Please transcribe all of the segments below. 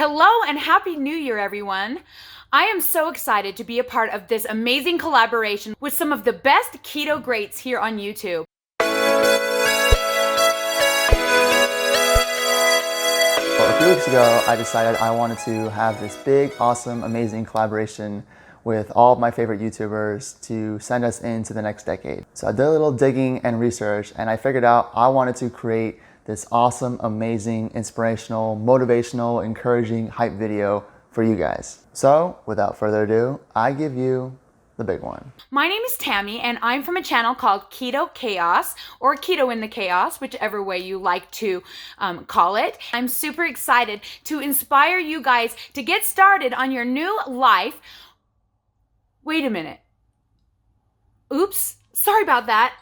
Hello and Happy New Year, everyone. I am so excited to be a part of this amazing collaboration with some of the best keto greats here on YouTube. A few weeks ago, I decided I wanted to have this big, awesome, amazing collaboration with all of my favorite YouTubers to send us into the next decade. So I did a little digging and research, and I figured out I wanted to create this awesome, amazing, inspirational, motivational, encouraging, hype video for you guys. So without further ado, I give you the big one. My name is Tammy, and I'm from a channel called Keto Chaos, or Keto in the Chaos, whichever way you like to call it. I'm super excited to inspire you guys to get started on your new life. Wait a minute. Oops, sorry about that.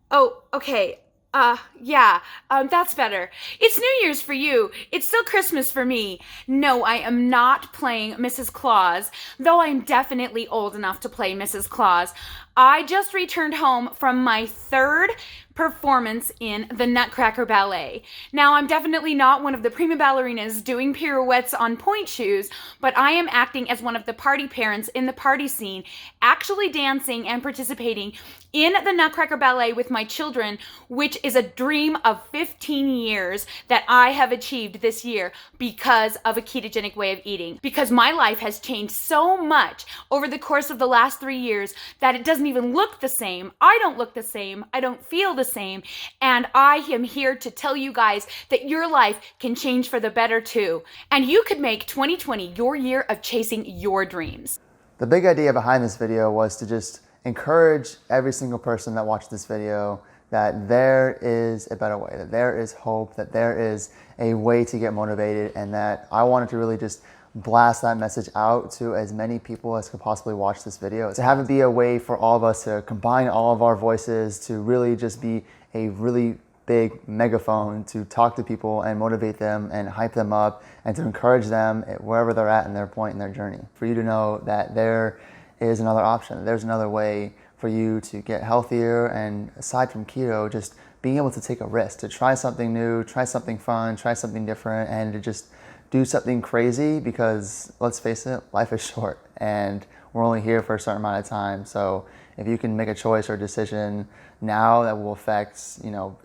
Oh, okay. That's better. It's New Year's for you. It's still Christmas for me. No, I am not playing Mrs. Claus, though I'm definitely old enough to play Mrs. Claus. I just returned home from my third performance in the Nutcracker Ballet. Now, I'm definitely not one of the prima ballerinas doing pirouettes on point shoes, but I am acting as one of the party parents in the party scene, actually dancing and participating in the Nutcracker Ballet with my children, which is a dream of 15 years that I have achieved this year because of a ketogenic way of eating. Because my life has changed so much over the course of the last 3 years that it doesn't even look the same. I don't look the same. I don't feel the same. And I am here to tell you guys that your life can change for the better too. And you could make 2020 your year of chasing your dreams. The big idea behind this video was to just encourage every single person that watched this video that there is a better way, that there is hope, that there is a way to get motivated, and that I wanted to really just blast that message out to as many people as could possibly watch this video. To have it be a way for all of us to combine all of our voices, to really just be a really big megaphone to talk to people and motivate them and hype them up and to encourage them wherever they're at in their point in their journey. For you to know that there is another option, there's another way for you to get healthier, and aside from keto, just being able to take a risk, to try something new, try something fun, try something different, and to just do something crazy, because let's face it, life is short and we're only here for a certain amount of time. So if you can make a choice or decision now that will affect,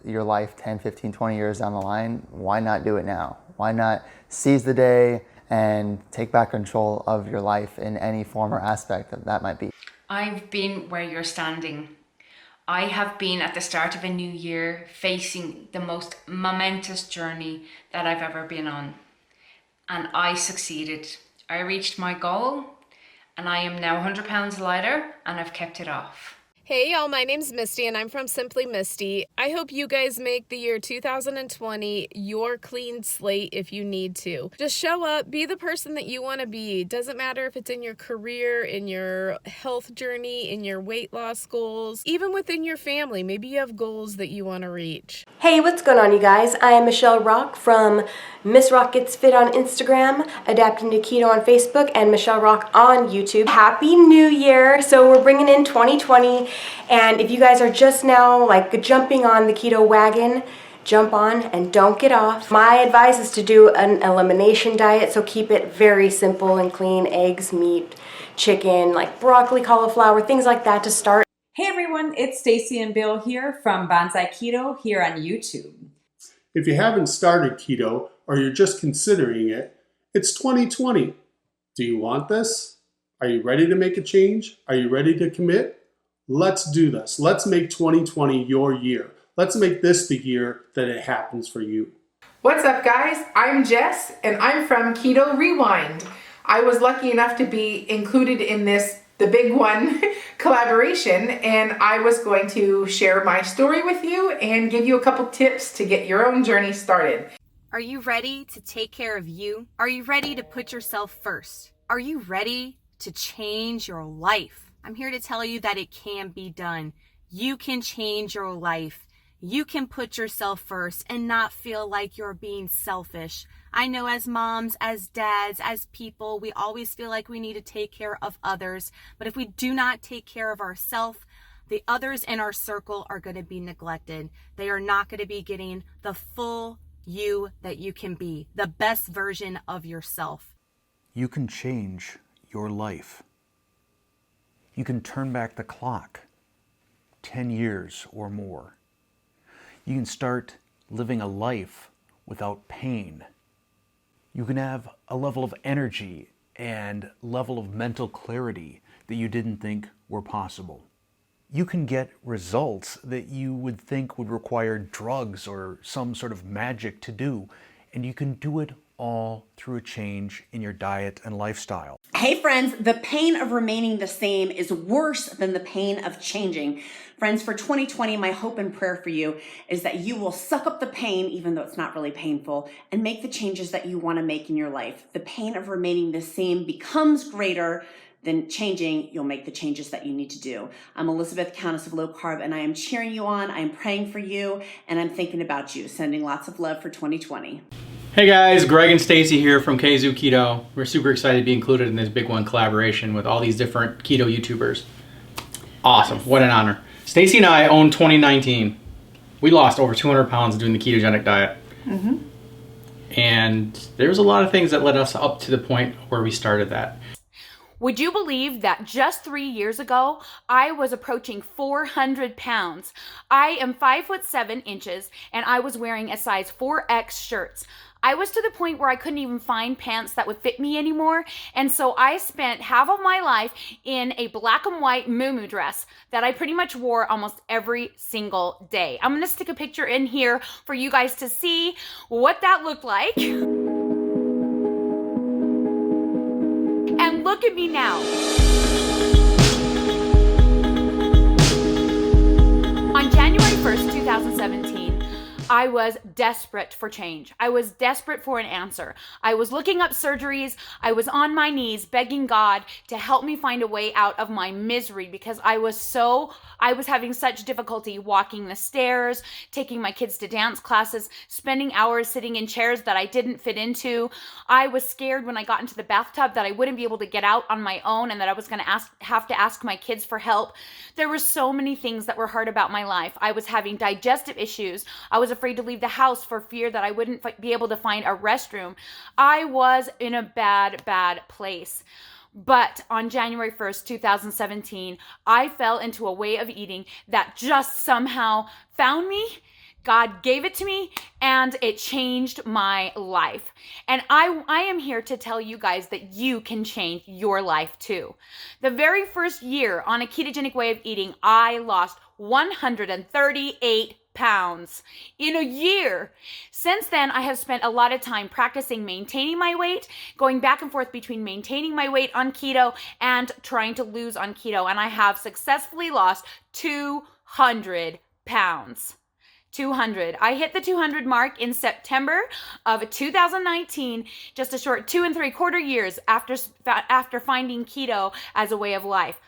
your life 10, 15, 20 years down the line, why not do it now? Why not seize the day and take back control of your life in any form or aspect that might be? I've been where you're standing. I have been at the start of a new year facing the most momentous journey that I've ever been on. And I succeeded. I reached my goal and I am now 100 pounds lighter and I've kept it off. Hey y'all, my name's Misty and I'm from Simply Misty. I hope you guys make the year 2020 your clean slate if you need to. Just show up, be the person that you want to be. Doesn't matter if it's in your career, in your health journey, in your weight loss goals, even within your family. Maybe you have goals that you want to reach. Hey, what's going on, you guys? I am Michele Rock from Miss Rock Gets Fit on Instagram, Adapting to Keto on Facebook, and Michele Rock on YouTube. Happy New Year! So we're bringing in 2020, and if you guys are just now jumping on the keto wagon, jump on and don't get off. My advice is to do an elimination diet, so keep it very simple and clean: eggs, meat, chicken, like broccoli, cauliflower, things like that to start. Hey everyone, it's Stacy and Bill here from Bonsai Keto here on YouTube. If you haven't started keto or you're just considering it, it's 2020. Do you want this? Are you ready to make a change? Are you ready to commit? Let's do this. Let's make 2020 your year. Let's make this the year that it happens for you. What's up, guys? I'm Jess and I'm from Keto Rewind. I was lucky enough to be included in this the big one collaboration, and I was going to share my story with you and give you a couple tips to get your own journey started. Are you ready to take care of you? Are you ready to put yourself first? Are you ready to change your life? I'm here to tell you that it can be done. You can change your life. You can put yourself first and not feel like you're being selfish. I know as moms, as dads, as people, we always feel like we need to take care of others. But if we do not take care of ourselves, the others in our circle are going to be neglected. They are not going to be getting the full you that you can be, the best version of yourself. You can change your life. You can turn back the clock 10 years or more. You can start living a life without pain. You can have a level of energy and level of mental clarity that you didn't think were possible. You can get results that you would think would require drugs or some sort of magic to do, and you can do it all through a change in your diet and lifestyle. Hey friends, the pain of remaining the same is worse than the pain of changing. Friends, for 2020, my hope and prayer for you is that you will suck up the pain, even though it's not really painful, and make the changes that you want to make in your life. The pain of remaining the same becomes greater than changing. You'll make the changes that you need to do. I'm Elizabeth, Countess of Low Carb, and I am cheering you on. I'm praying for you, and I'm thinking about you. Sending lots of love for 2020. Hey guys, Greg and Stacy here from KZoo Keto. We're super excited to be included in this big one collaboration with all these different keto YouTubers. Awesome, what an honor. Stacy and I own 2019. We lost over 200 pounds doing the ketogenic diet. And there's a lot of things that led us up to the point where we started that. Would you believe that just 3 years ago, I was approaching 400 pounds? I am 5'7" and I was wearing a size 4X shirts. I was to the point where I couldn't even find pants that would fit me anymore. And so I spent half of my life in a black and white muumuu dress that I pretty much wore almost every single day. I'm gonna stick a picture in here for you guys to see what that looked like. And look at me now. On January 1st, 2017, I was desperate for change. I was desperate for an answer. I was looking up surgeries. I was on my knees begging God to help me find a way out of my misery because I was having such difficulty walking the stairs, taking my kids to dance classes, spending hours sitting in chairs that I didn't fit into. I was scared when I got into the bathtub that I wouldn't be able to get out on my own and that I was going to have to ask my kids for help. There were so many things that were hard about my life. I was having digestive issues. I was afraid to leave the house for fear that I wouldn't be able to find a restroom. I was in a bad place. But on January 1st, 2017, I fell into a way of eating that just somehow found me. God gave it to me and it changed my life. And I am here to tell you guys that you can change your life too. The very first year on a ketogenic way of eating, I lost 138 pounds in a year. Since then, I have spent a lot of time practicing maintaining my weight, going back and forth between maintaining my weight on keto and trying to lose on keto. And I have successfully lost 200 pounds. 200. I hit the 200 mark in September of 2019, just a short 2 3/4 years after finding keto as a way of life.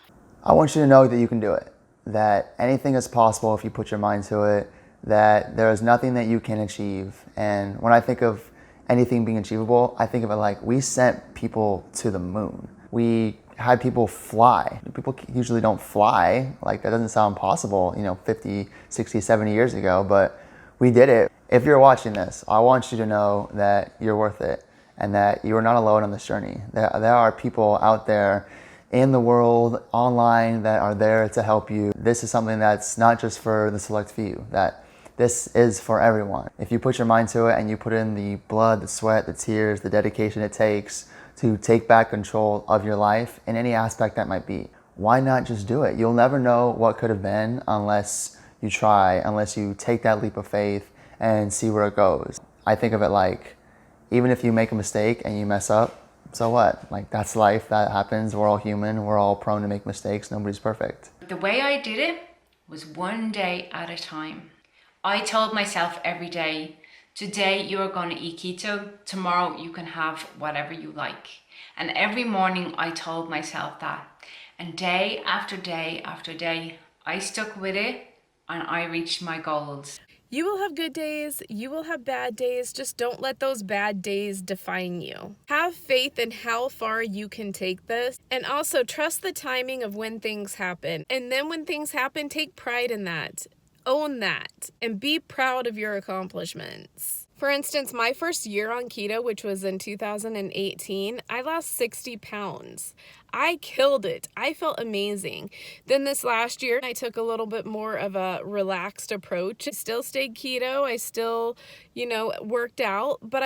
I want you to know that you can do it, that anything is possible if you put your mind to it, that there is nothing that you can achieve. And when I think of anything being achievable, I think of it like we sent people to the moon. We had people fly. People usually don't fly. Like, that doesn't sound possible, 50, 60, 70 years ago, but we did it. If you're watching this, I want you to know that you're worth it and that you are not alone on this journey. There are people out there in the world, online, that are there to help you. This is something that's not just for the select few, that this is for everyone. If you put your mind to it and you put in the blood, the sweat, the tears, the dedication it takes to take back control of your life in any aspect that might be, why not just do it? You'll never know what could have been unless you try, unless you take that leap of faith and see where it goes. I think of it like, even if you make a mistake and you mess up, so what? Like, that's life, that happens. We're all human, we're all prone to make mistakes, nobody's perfect. The way I did it was one day at a time. I told myself every day, today you are going to eat keto, tomorrow you can have whatever you like. And every morning I told myself that. And day after day after day, I stuck with it and I reached my goals. You will have good days, you will have bad days, just don't let those bad days define you. Have faith in how far you can take this, and also trust the timing of when things happen. And then when things happen, take pride in that. Own that and be proud of your accomplishments. For instance, my first year on keto, which was in 2018, I lost 60 pounds. I killed it. I felt amazing. Then this last year, I took a little bit more of a relaxed approach. I still stayed keto. I still, worked out, but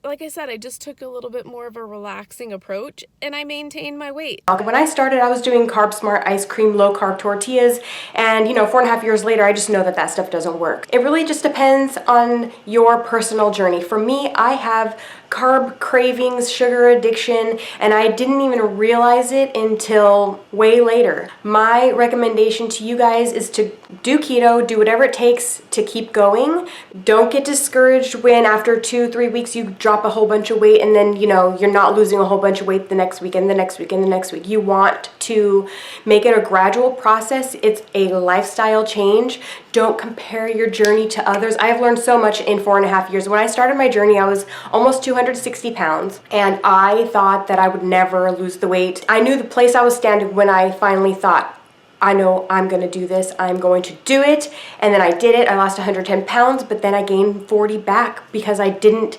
like I said, I just took a little bit more of a relaxing approach and I maintained my weight. When I started, I was doing Carb Smart ice cream, low carb tortillas, and 4.5 years later, I just know that that stuff doesn't work. It really just depends on your personal journey. For me, I have carb cravings, sugar addiction, and I didn't even realize it until way later. My recommendation to you guys is to do keto, do whatever it takes to keep going. Don't get discouraged when after 2-3 weeks you drop a whole bunch of weight and then you're not losing a whole bunch of weight the next week and the next week and the next week. You want to make it a gradual process. It's a lifestyle change. Don't compare your journey to others. I have learned so much in 4.5 years. When I started my journey, I was almost 260 pounds and I thought that I would never lose the weight. I knew the place I was standing when I finally thought, I know I'm going to do this. I'm going to do it. And then I did it. I lost 110 pounds, but then I gained 40 back because I didn't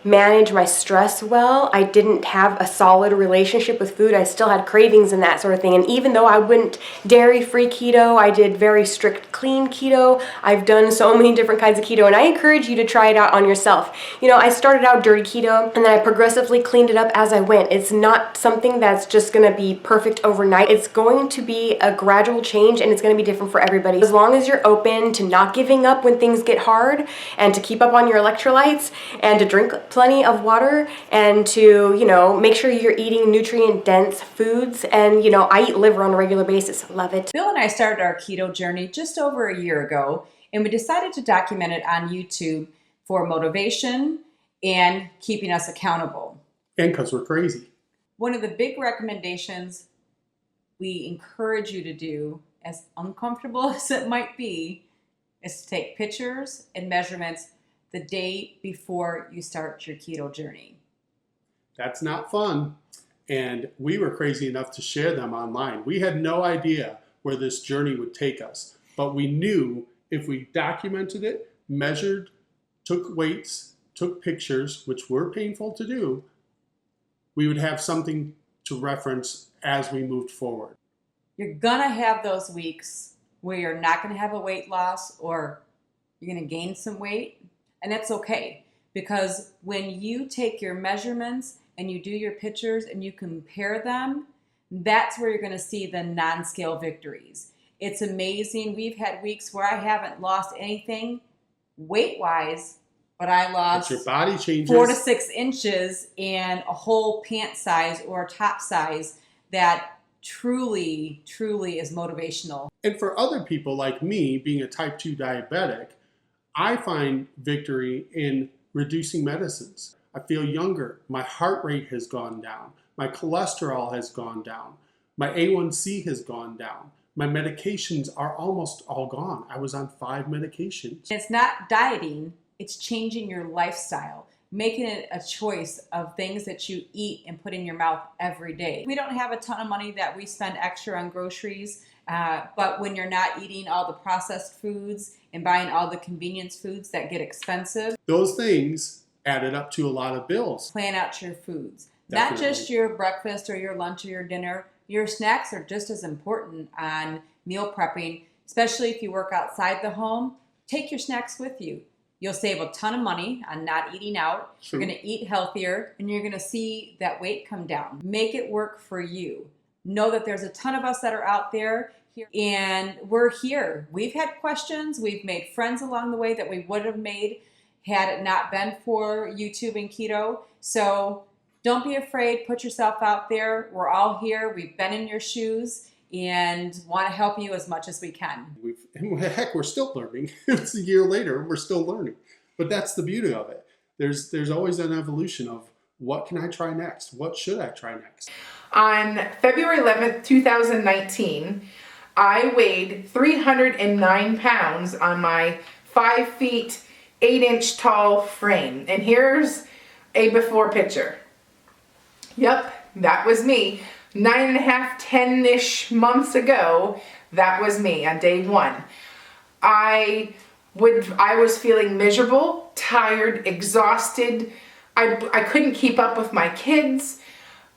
manage my stress well. I didn't have a solid relationship with food. I still had cravings and that sort of thing. And even though I went dairy-free keto, I did very strict clean keto. I've done so many different kinds of keto, and I encourage you to try it out on yourself. I started out dirty keto, and then I progressively cleaned it up as I went. It's not something that's just going to be perfect overnight. It's going to be a gradual change, and it's going to be different for everybody. As long as you're open to not giving up when things get hard, and to keep up on your electrolytes, and to drink plenty of water, and to make sure you're eating nutrient dense foods. And I eat liver on a regular basis. Love it. Bill and I started our keto journey just over a year ago, and we decided to document it on YouTube for motivation and keeping us accountable. And because we're crazy. One of the big recommendations we encourage you to do, as uncomfortable as it might be, is to take pictures and measurements the day before you start your keto journey. That's not fun. And we were crazy enough to share them online. We had no idea where this journey would take us, but we knew if we documented it, measured, took weights, took pictures, which were painful to do, we would have something to reference as we moved forward. You're gonna have those weeks where you're not gonna have a weight loss or you're gonna gain some weight. And that's okay, because when you take your measurements and you do your pictures and you compare them, that's where you're going to see the non-scale victories. It's amazing. We've had weeks where I haven't lost anything weight-wise, but I lost your body changes 4 to 6 inches and a whole pant size or top size. That truly, truly is motivational. And for other people like me, being a type 2 diabetic, I find victory in reducing medicines. I feel younger. My heart rate has gone down. My cholesterol has gone down. My A1C has gone down. My medications are almost all gone. I was on 5 medications. It's not dieting, it's changing your lifestyle, making it a choice of things that you eat and put in your mouth every day. We don't have a ton of money that we spend extra on groceries, but when you're not eating all the processed foods and buying all the convenience foods that get expensive, those things added up to a lot of bills. Plan out your foods. Definitely. Not just your breakfast or your lunch or your dinner. Your snacks are just as important on meal prepping, especially if you work outside the home. Take your snacks with you. You'll save a ton of money on not eating out. True. You're going to eat healthier, and you're going to see that weight come down. Make it work for you. Know that there's a ton of us that are out there, and we're here. We've had questions. We've made friends along the way that we would have made had it not been for YouTube and keto. So don't be afraid. Put yourself out there. We're all here. We've been in your shoes and want to help you as much as we can. Heck, we're still learning. It's a year later and we're still learning. But that's the beauty of it. There's always an evolution of what can I try next? What should I try next? On February 11th, 2019, I weighed 309 pounds on my 5 feet, 8 inch tall frame. And here's a before picture. Yep, that was me. 9.5, 10-ish months ago, that was me on day 1. I was feeling miserable. tired, exhausted. I couldn't keep up with my kids.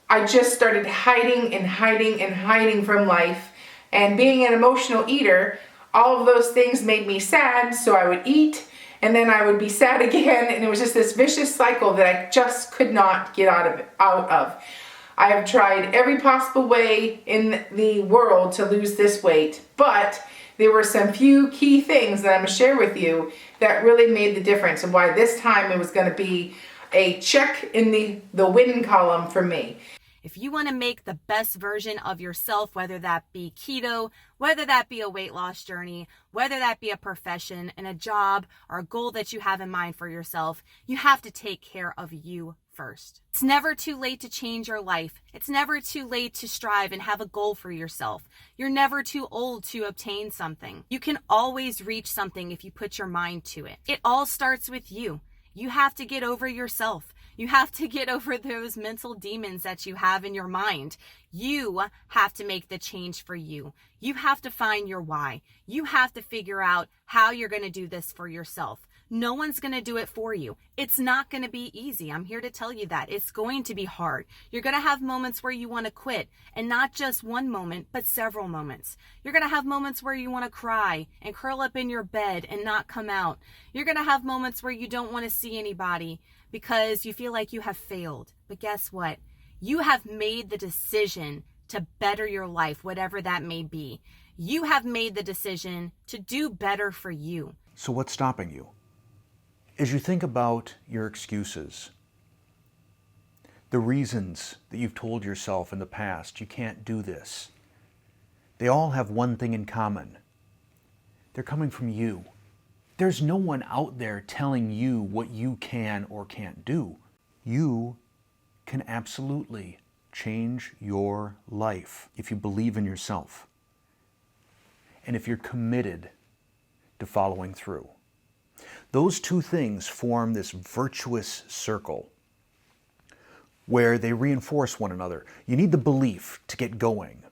I just started hiding and hiding and hiding from life. And being an emotional eater, all of those things made me sad, so I would eat, and then I would be sad again, and it was just this vicious cycle that I just could not get out of. I have tried every possible way in the world to lose this weight, but there were some few key things that I'm going to share with you that really made the difference, and why this time it was going to be a check in the win column for me. If you want to make the best version of yourself, whether that be keto, whether that be a weight loss journey, whether that be a profession and a job or a goal that you have in mind for yourself, you have to take care of you first. It's never too late to change your life. It's never too late to strive and have a goal for yourself. You're never too old to obtain something. You can always reach something if you put your mind to it. It all starts with you. You have to get over yourself. You have to get over those mental demons that you have in your mind. You have to make the change for you. You have to find your why. You have to figure out how you're going to do this for yourself. No one's going to do it for you. It's not going to be easy. I'm here to tell you that. It's going to be hard. You're going to have moments where you want to quit, and not just one moment, but several moments. You're going to have moments where you want to cry and curl up in your bed and not come out. You're going to have moments where you don't want to see anybody because you feel like you have failed. But guess what? You have made the decision to better your life, whatever that may be. You have made the decision to do better for you. So what's stopping you? As you think about your excuses, the reasons that you've told yourself in the past you can't do this, they all have one thing in common. They're coming from you. There's no one out there telling you what you can or can't do. You can absolutely change your life if you believe in yourself and if you're committed to following through. Those two things form this virtuous circle where they reinforce one another. You need the belief to get going.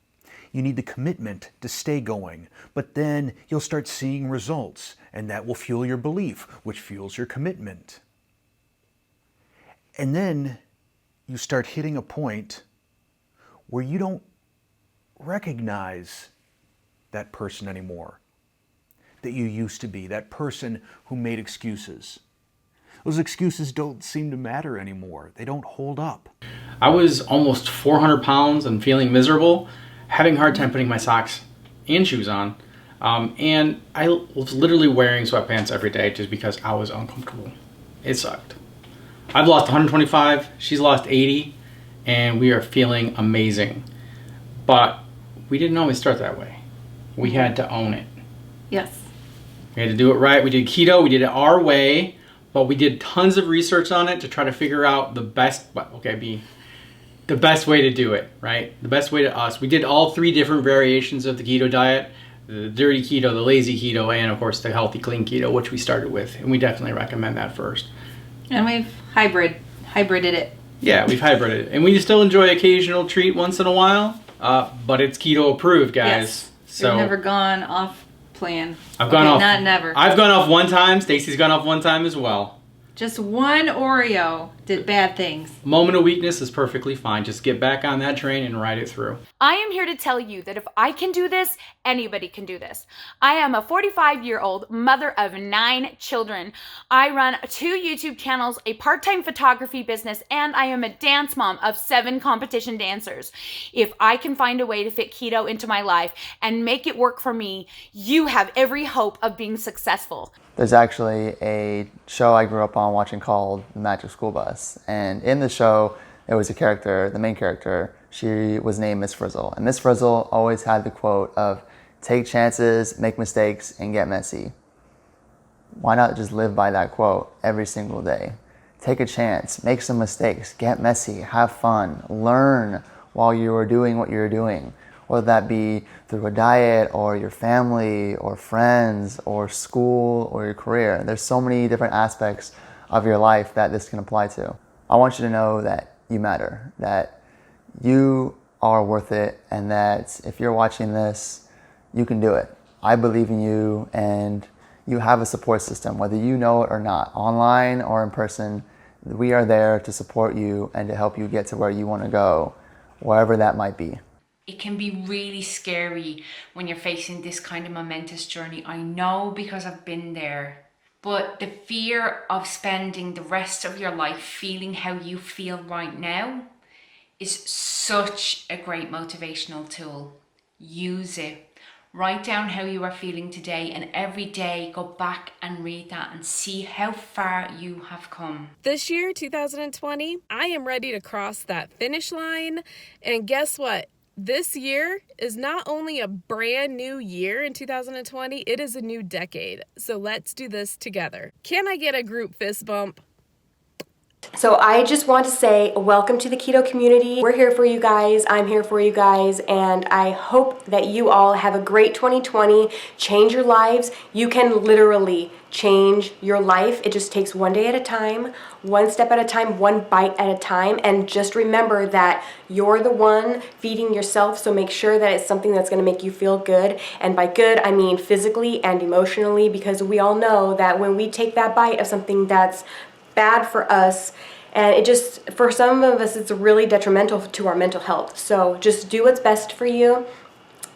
You need the commitment to stay going. But then you'll start seeing results, and that will fuel your belief, which fuels your commitment. And then you start hitting a point where you don't recognize that person anymore that you used to be, that person who made excuses. Those excuses don't seem to matter anymore. They don't hold up. I was almost 400 pounds and feeling miserable, having a hard time putting my socks and shoes on. And I was literally wearing sweatpants every day just because I was uncomfortable. It sucked. I've lost 125, she's lost 80, and we are feeling amazing. But we didn't always start that way. We had to own it. Yes. We had to do it right. We did keto, we did it our way, but we did tons of research on it to try to figure out the best way to do it, right? The best way to us. We did all 3 different variations of the keto diet, the dirty keto, the lazy keto, and of course the healthy clean keto, which we started with, and we definitely recommend that first. And we've hybrided it. Yeah, we've hybrided it. And we still enjoy occasional treat once in a while, but it's keto approved, guys. Yes. So we've never gone off plan. I've gone off. Not never. I've gone off one time. Stacy's gone off one time as well. Just one Oreo did bad things. Moment of weakness is perfectly fine. Just get back on that train and ride it through. I am here to tell you that if I can do this, anybody can do this. I am a 45-year-old mother of 9 children. I run 2 YouTube channels, a part-time photography business, and I am a dance mom of 7 competition dancers. If I can find a way to fit keto into my life and make it work for me, you have every hope of being successful. There's actually a show I grew up on watching called The Magic School Bus. And in the show, there was a character, the main character, she was named Miss Frizzle. And Miss Frizzle always had the quote of, take chances, make mistakes, and get messy. Why not just live by that quote every single day? Take a chance, make some mistakes, get messy, have fun, learn while you are doing what you're doing. Whether that be through a diet or your family or friends or school or your career. There's so many different aspects of your life that this can apply to. I want you to know that you matter, that you are worth it, and that if you're watching this, you can do it. I believe in you, and you have a support system, whether you know it or not, online or in person. We are there to support you and to help you get to where you want to go, wherever that might be. It can be really scary when you're facing this kind of momentous journey. I know because I've been there. But the fear of spending the rest of your life feeling how you feel right now is such a great motivational tool. Use it. Write down how you are feeling today, and every day go back and read that and see how far you have come. This year, 2020, I am ready to cross that finish line. And guess what? This year is not only a brand new year in 2020, it is a new decade. So let's do this together. Can I get a group fist bump? So I just want to say welcome to the keto community. We're here for you guys. I'm here for you guys. And I hope that you all have a great 2020. Change your lives. You can literally change your life. It just takes one day at a time, one step at a time, one bite at a time. And just remember that you're the one feeding yourself. So make sure that it's something that's going to make you feel good. And by good, I mean physically and emotionally, because we all know that when we take that bite of something that's bad for us, and it just, for some of us, it's really detrimental to our mental health. So just do what's best for you.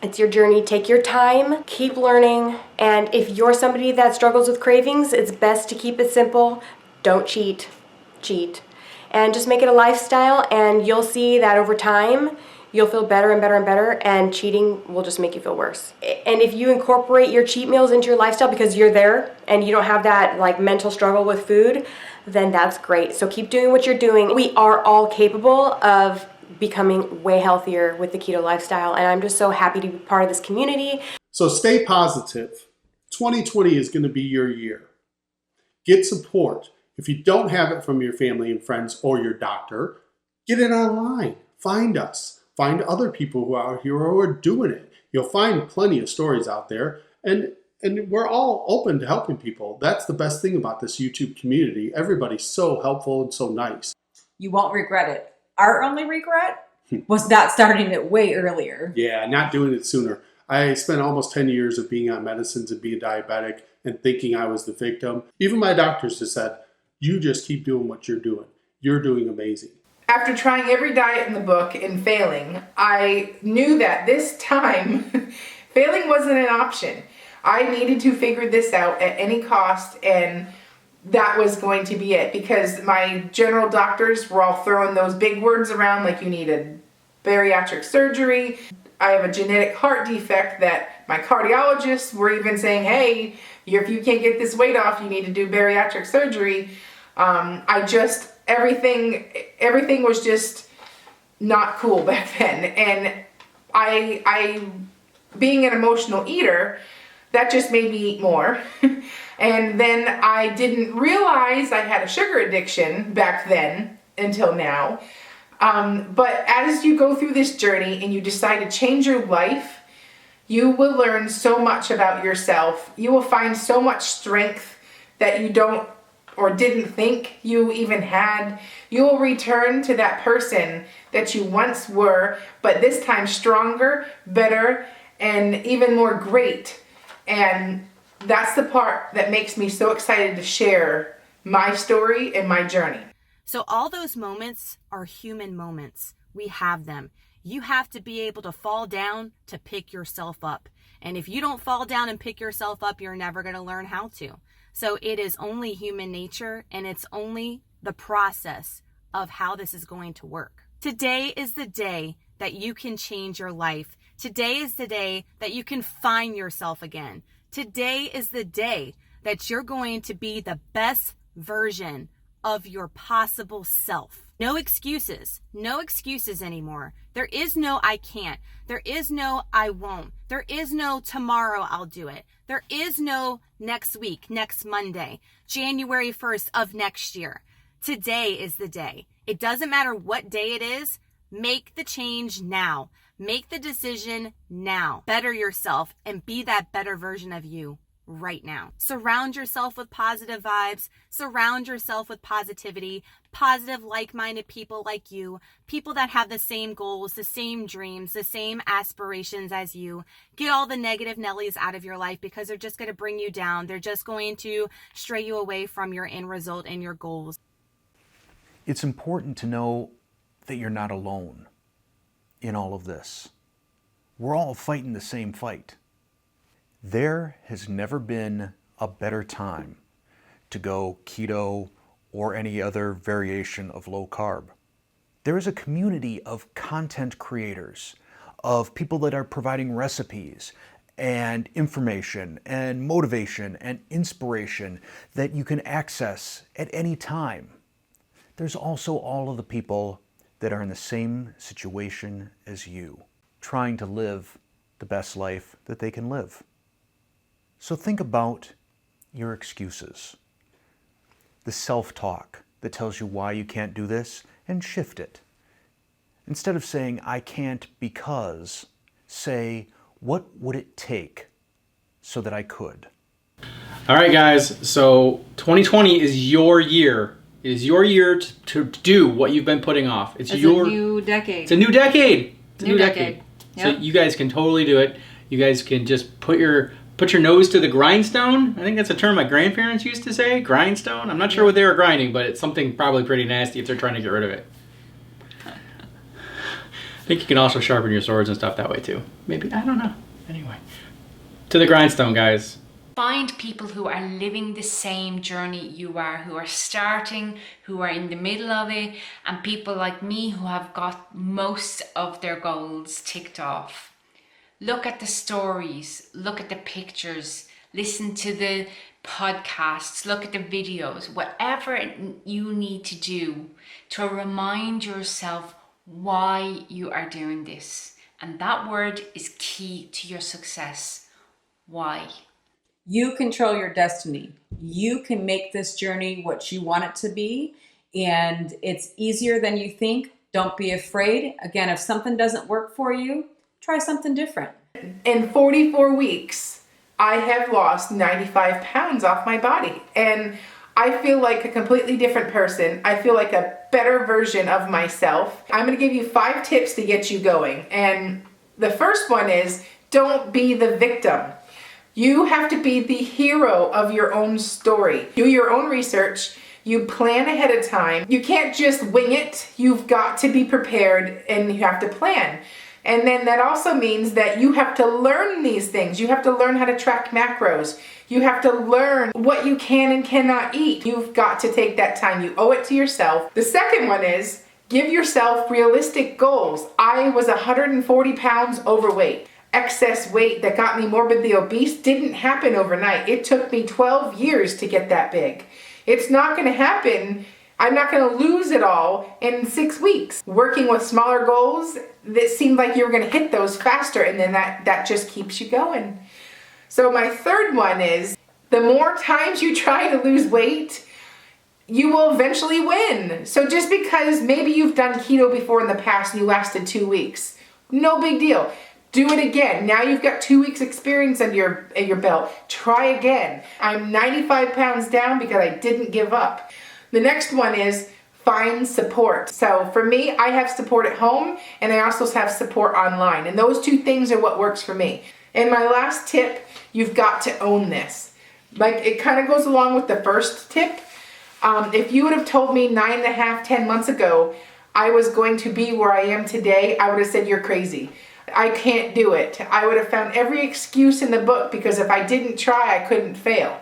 It's your journey. Take your time, keep learning, and if you're somebody that struggles with cravings, it's best to keep it simple. Don't cheat, and just make it a lifestyle, and you'll see that over time you'll feel better and better and better, and cheating will just make you feel worse. And if you incorporate your cheat meals into your lifestyle because you're there and you don't have that like mental struggle with food, then that's great. So keep doing what you're doing. We are all capable of becoming way healthier with the keto lifestyle, and I'm just so happy to be part of this community. So stay positive. 2020 is going to be your year. Get support. If you don't have it from your family and friends or your doctor, get it online. Find us. Find other people who are out here who are doing it. You'll find plenty of stories out there, and we're all open to helping people. That's the best thing about this YouTube community. Everybody's so helpful and so nice. You won't regret it. Our only regret was not starting it way earlier. Yeah, not doing it sooner. I spent almost 10 years of being on medicines and being diabetic and thinking I was the victim. Even my doctors just said, you just keep doing what you're doing. You're doing amazing. After trying every diet in the book and failing, I knew that this time failing wasn't an option. I needed to figure this out at any cost, and that was going to be it, because my general doctors were all throwing those big words around like you needed bariatric surgery. I have a genetic heart defect that my cardiologists were even saying, hey, if you can't get this weight off, you need to do bariatric surgery. Everything was just not cool back then. And I being an emotional eater, that just made me eat more. And then I didn't realize I had a sugar addiction back then until now. But as you go through this journey and you decide to change your life, you will learn so much about yourself. You will find so much strength that you don't or didn't think you even had. You will return to that person that you once were, but this time stronger, better, and even more great. And that's the part that makes me so excited to share my story and my journey. So all those moments are human moments. We have them. You have to be able to fall down to pick yourself up. And if you don't fall down and pick yourself up, you're never going to learn how to. So it is only human nature, and it's only the process of how this is going to work. Today is the day that you can change your life. Today is the day that you can find yourself again. Today is the day that you're going to be the best version of your possible self. No excuses. No excuses anymore. There is no I can't. There is no I won't. There is no tomorrow I'll do it. There is no next week, next Monday, January 1st of next year. Today is the day. It doesn't matter what day it is. Make the change now. Make the decision now. Better yourself and be that better version of you right now. Surround yourself with positive vibes, surround yourself with positivity, positive, like-minded people like you, people that have the same goals, the same dreams, the same aspirations as you. Get all the negative Nellies out of your life because they're just going to bring you down. They're just going to stray you away from your end result and your goals. It's important to know that you're not alone in all of this. We're all fighting the same fight. There has never been a better time to go keto or any other variation of low carb. There is a community of content creators, of people that are providing recipes and information and motivation and inspiration that you can access at any time. There's also all of the people that are in the same situation as you, trying to live the best life that they can live. So think about your excuses, the self-talk that tells you why you can't do this, and shift it. Instead of saying, I can't because, say, what would it take so that I could? All right, guys. So 2020 is your year. It is your year to do what you've been putting off. It's a new decade. It's a new decade. It's a new decade. Yep. So you guys can totally do it. You guys can just put your nose to the grindstone. I think that's a term my grandparents used to say, grindstone. I'm not sure what they were grinding, but it's something probably pretty nasty if they're trying to get rid of it. I think you can also sharpen your swords and stuff that way too. Maybe, I don't know. Anyway, to the grindstone, guys. Find people who are living the same journey you are, who are starting, who are in the middle of it, and people like me who have got most of their goals ticked off. Look at the stories, look at the pictures, listen to the podcasts, look at the videos, whatever you need to do to remind yourself why you are doing this. And that word is key to your success. Why? You control your destiny. You can make this journey what you want it to be, and it's easier than you think. Don't be afraid. Again, if something doesn't work for you, try something different. In 44 weeks, I have lost 95 pounds off my body, and I feel like a completely different person. I feel like a better version of myself. I'm going to give you 5 tips to get you going, and the first one is don't be the victim. You have to be the hero of your own story. Do your own research. You plan ahead of time. You can't just wing it. You've got to be prepared and you have to plan. And then that also means that you have to learn these things. You have to learn how to track macros. You have to learn what you can and cannot eat. You've got to take that time. You owe it to yourself. The second one is give yourself realistic goals. I was 140 pounds overweight. Excess weight that got me morbidly obese didn't happen overnight. It took me 12 years to get that big. It's not going to happen. I'm not going to lose it all in 6 weeks. Working with smaller goals, that seemed like you were going to hit those faster, and then that just keeps you going. So my third one is the more times you try to lose weight, you will eventually win. So just because maybe you've done keto before in the past and you lasted 2 weeks, no big deal. Do it again. Now you've got 2 weeks experience under your belt. Try again. I'm 95 pounds down because I didn't give up. The next one is find support. So for me, I have support at home and I also have support online. And those 2 things are what works for me. And my last tip, you've got to own this. Like it kind of goes along with the first tip. If you would have told me 9.5, 10 months ago, I was going to be where I am today, I would have said, you're crazy. I can't do it. I would have found every excuse in the book because if I didn't try, I couldn't fail.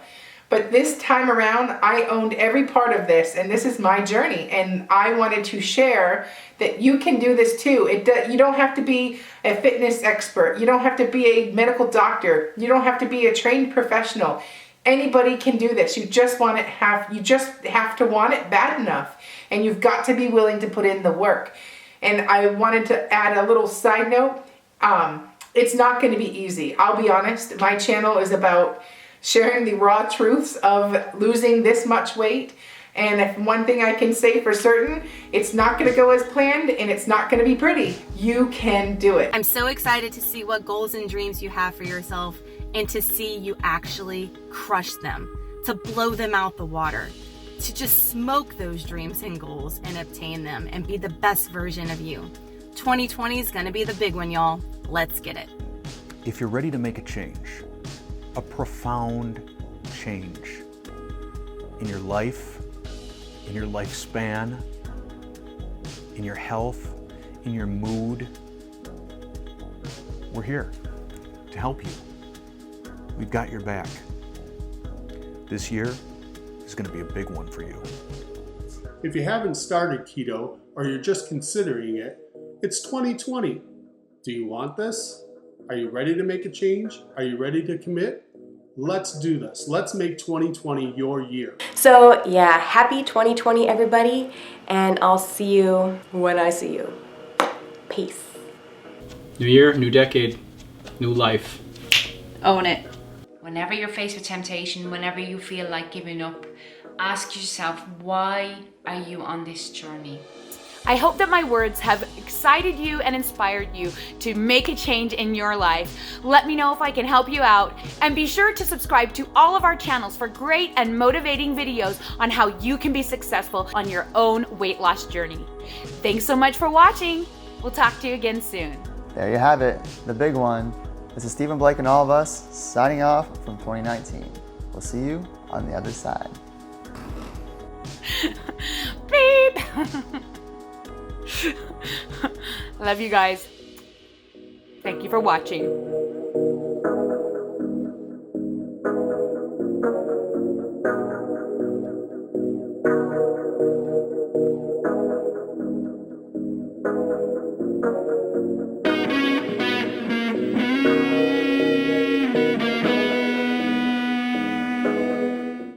But this time around, I owned every part of this, and this is my journey. And I wanted to share that you can do this too. You don't have to be a fitness expert. You don't have to be a medical doctor. You don't have to be a trained professional. Anybody can do this. You just have to want it bad enough, and you've got to be willing to put in the work. And I wanted to add a little side note. It's not going to be easy. I'll be honest. My channel is about sharing the raw truths of losing this much weight. And if one thing I can say for certain, it's not going to go as planned and it's not going to be pretty. You can do it. I'm so excited to see what goals and dreams you have for yourself and to see you actually crush them, to blow them out the water, to just smoke those dreams and goals and obtain them and be the best version of you. 2020 is going to be the big one, y'all. Let's get it. If you're ready to make a change, a profound change in your life, in your lifespan, in your health, in your mood, we're here to help you. We've got your back. This year is going to be a big one for you. If you haven't started keto or you're just considering it, it's 2020. Do you want this? Are you ready to make a change? Are you ready to commit? Let's do this. Let's make 2020 your year. So yeah, happy 2020 everybody, and I'll see you when I see you. Peace. New year, new decade, new life. Own it. Whenever you're faced with temptation, whenever you feel like giving up, ask yourself, why are you on this journey? I hope that my words have excited you and inspired you to make a change in your life. Let me know if I can help you out, and be sure to subscribe to all of our channels for great and motivating videos on how you can be successful on your own weight loss journey. Thanks so much for watching. We'll talk to you again soon. There you have it, the big one. This is Stephen Blake and all of us signing off from 2019. We'll see you on the other side. Beep. Love you guys. Thank you for watching.